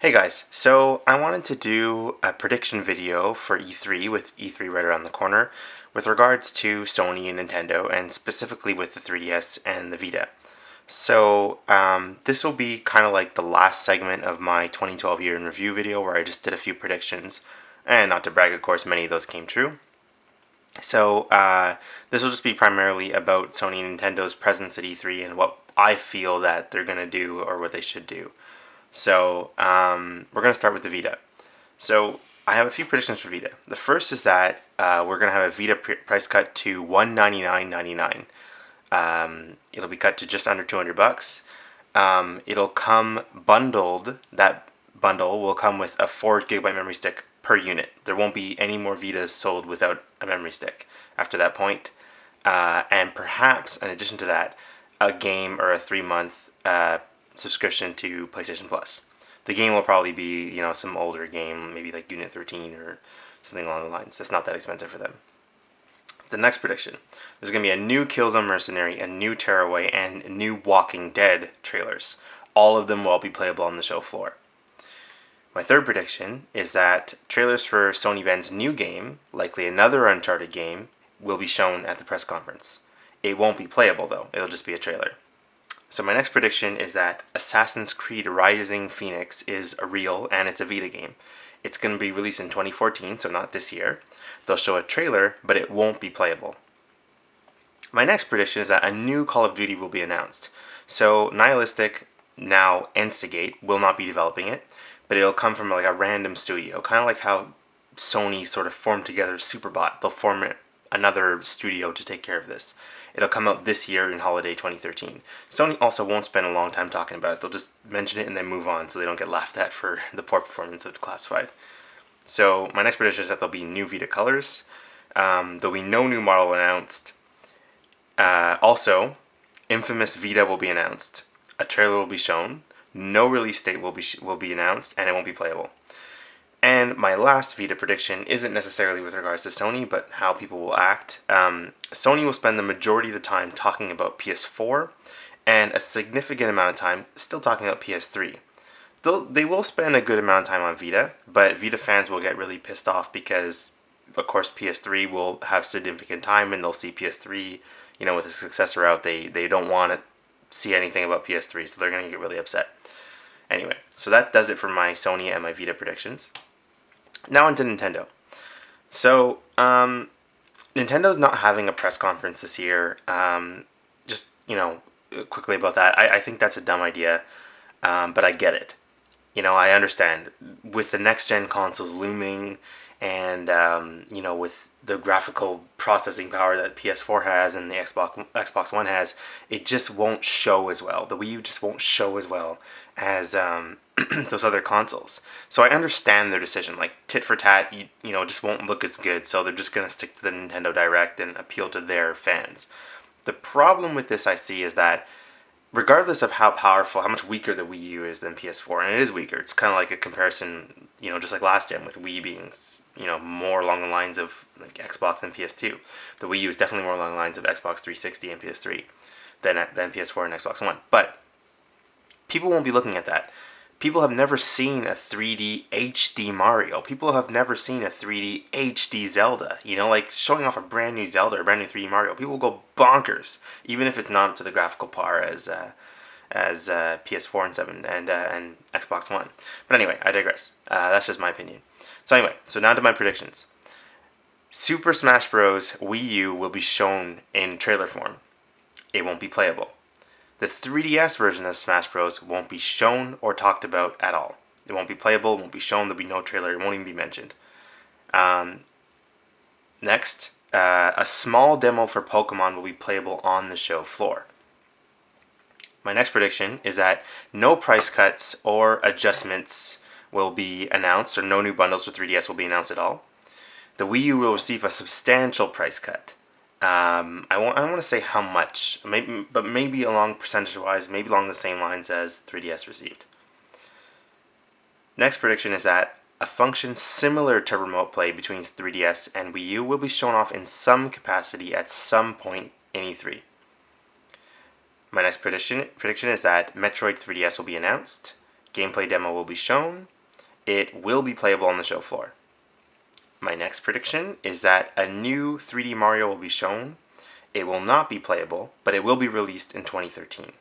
Hey guys, so I wanted to do a prediction video for E3 with E3 right around the corner with regards to Sony and Nintendo and specifically with the 3DS and the Vita. So this will be kind of like the last segment of my 2012 year in review video where I just did a few predictions, and not to brag, of course, many of those came true. So this will just be primarily about Sony and Nintendo's presence at E3 and what I feel that they're going to do or what they should do. So we're going to start with the Vita. So I have a few predictions for Vita. The first is that we're going to have a Vita price cut to $199.99. It'll be cut to just under $200. It'll come bundled. That bundle will come with a 4 GB memory stick per unit. There won't be any more Vitas sold without a memory stick after that point. And perhaps, in addition to that, a game or a 3 month subscription to PlayStation Plus. The game will probably be, some older game, maybe like Unit 13 or something along the lines. That's not that expensive for them. The next prediction: there's going to be a new Killzone Mercenary, a new Tearaway, and new Walking Dead trailers. All of them will be playable on the show floor. My third prediction is that trailers for Sony Ben's new game, likely another Uncharted game, will be shown at the press conference. It won't be playable though, it'll just be a trailer. So my next prediction is that Assassin's Creed Rising Phoenix is a real and it's a Vita game. It's going to be released in 2014, so not this year. They'll show a trailer, but it won't be playable. My next prediction is that a new Call of Duty will be announced. So Nihilistic, now Instigate, will not be developing it, but it'll come from like a random studio, kind of like how Sony sort of formed together Superbot. They'll form another studio to take care of this. It'll come out this year in holiday 2013. Sony also won't spend a long time talking about it. They'll just mention it and then move on so they don't get laughed at for the poor performance of Classified. So my next prediction is that there'll be new Vita colors. There'll be no new model announced. Also, Infamous Vita will be announced. A trailer will be shown. No release date will be announced, and it won't be playable. And my last Vita prediction isn't necessarily with regards to Sony, but how people will act. Sony will spend the majority of the time talking about PS4, and a significant amount of time still talking about PS3. They will spend a good amount of time on Vita, but Vita fans will get really pissed off because, of course, PS3 will have significant time, and they'll see PS3, with a successor out. They don't want to see anything about PS3, so they're going to get really upset. Anyway, so that does it for my Sony and my Vita predictions. Now onto Nintendo. So, Nintendo's not having a press conference this year. Just, quickly about that, I think that's a dumb idea, but I get it. I understand. With the next-gen consoles looming and, with the graphical processing power that PS4 has and the Xbox One has, it just won't show as well. The Wii U just won't show as well as those other consoles. So I understand their decision. Like, tit for tat, just won't look as good, so they're just going to stick to the Nintendo Direct and appeal to their fans. The problem with this I see is that regardless of how powerful, how much weaker the Wii U is than PS4, and it is weaker, it's kind of like a comparison, just like last gen with Wii being, more along the lines of like Xbox and PS2. The Wii U is definitely more along the lines of Xbox 360 and PS3 than PS4 and Xbox One. But people won't be looking at that. People have never seen a 3D HD Mario. People have never seen a 3D HD Zelda. Like showing off a brand new Zelda or a brand new 3D Mario. People will go bonkers, even if it's not up to the graphical par as PS4 and 7 and Xbox One. But anyway, I digress. That's just my opinion. So now to my predictions. Super Smash Bros. Wii U will be shown in trailer form. It won't be playable. The 3DS version of Smash Bros. Won't be shown or talked about at all. It won't be playable, it won't be shown, there'll be no trailer, it won't even be mentioned. Next, a small demo for Pokemon will be playable on the show floor. My next prediction is that no price cuts or adjustments will be announced, or no new bundles for 3DS will be announced at all. The Wii U will receive a substantial price cut. I don't want to say how much, but maybe along percentage-wise, maybe along the same lines as 3DS received. Next prediction is that a function similar to remote play between 3DS and Wii U will be shown off in some capacity at some point in E3. My next prediction is that Metroid 3DS will be announced, gameplay demo will be shown, it will be playable on the show floor. My next prediction is that a new 3D Mario will be shown. It will not be playable, but it will be released in 2013.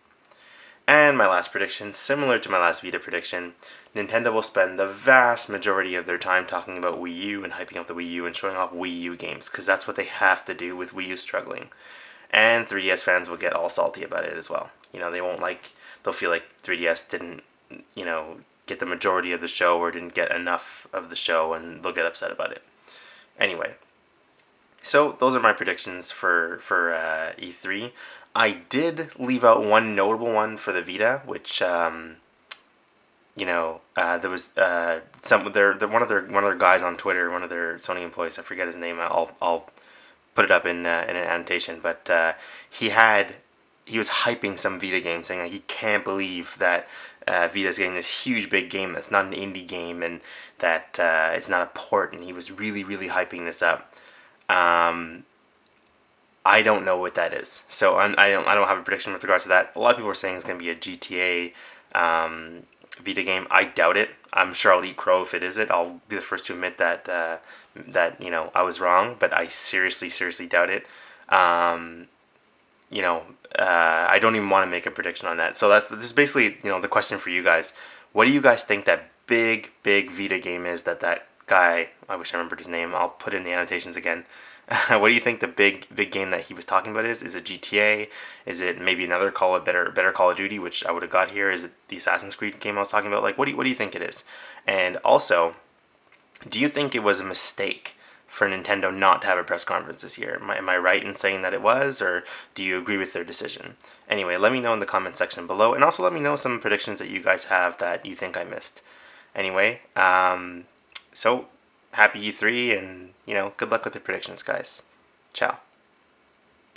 And my last prediction, similar to my last Vita prediction, Nintendo will spend the vast majority of their time talking about Wii U and hyping up the Wii U and showing off Wii U games, because that's what they have to do with Wii U struggling. And 3DS fans will get all salty about it as well. They won't they'll feel like 3DS didn't, get the majority of the show or didn't get enough of the show, and they'll get upset about it. Anyway, so those are my predictions for E3. I did leave out one notable one for the Vita, which there was one of their guys on Twitter, one of their Sony employees. I forget his name. I'll put it up in an annotation. But he was hyping some Vita game, saying that he can't believe that Vita's getting this huge big game that's not an indie game, and that it's not a port. And he was really really hyping this up. I don't know what that is, so I don't have a prediction with regards to that. A lot of people are saying it's going to be a GTA Vita game. I doubt it. I'm sure I'll eat crow if it is it. I'll be the first to admit that I was wrong, but I seriously doubt it. I don't even want to make a prediction on that. So this is basically the question for you guys. What do you guys think that big Vita game is that guy? I wish I remembered his name. I'll put it in the annotations again. What do you think the big game that he was talking about is? Is it GTA? Is it maybe another better Call of Duty, which I would have got here? Is it the Assassin's Creed game I was talking about? Like, what do you think it is? And also, do you think it was a mistake for Nintendo not to have a press conference this year? Am I right in saying that it was, or do you agree with their decision? Anyway, let me know in the comment section below, and also let me know some predictions that you guys have that you think I missed. Anyway, so happy E3, and good luck with the predictions, guys. Ciao.